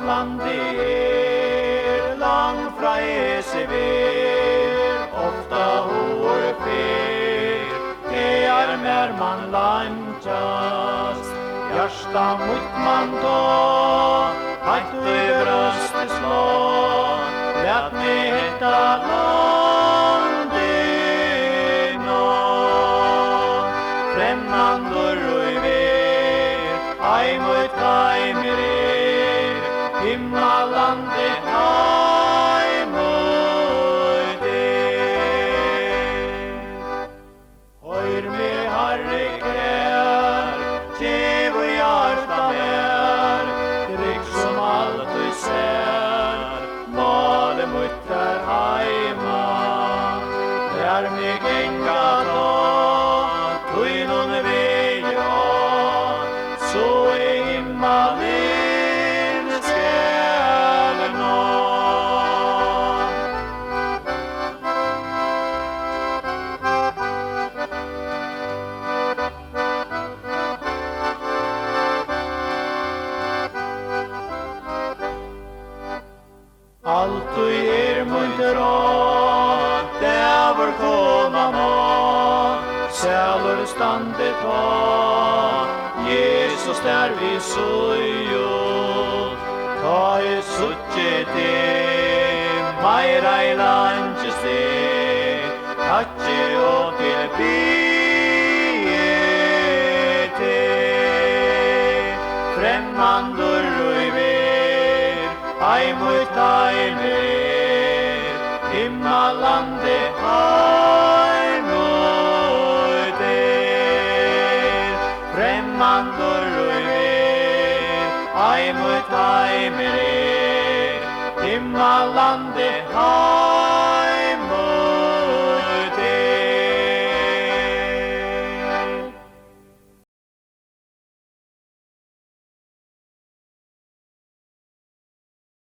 landi langt fra Esevir, ofta hår fyr, mer man lanchast, hjärsta mot man då, hajt i bröstet slå, lät mig hitta landet nå. Främmandor och i ver, aj mot kaimerer, himmalandet aj mot er. Hör mig Herre kär, tjev och hjärta mer, dricks som alltid ser, male mot där heima, där mig gänga då, tog någon väg så är himmelen skär nå. Allt och munter av, där komma må, sälor standet på, Jesus där vi sujo, ta i suttje te, maira i lanches te, tatje och till biete, främmandor och i ver, aj mot aj mer, himmalande aj mot er. Främmandor och i ver, aj mot aj mer, himmalande aj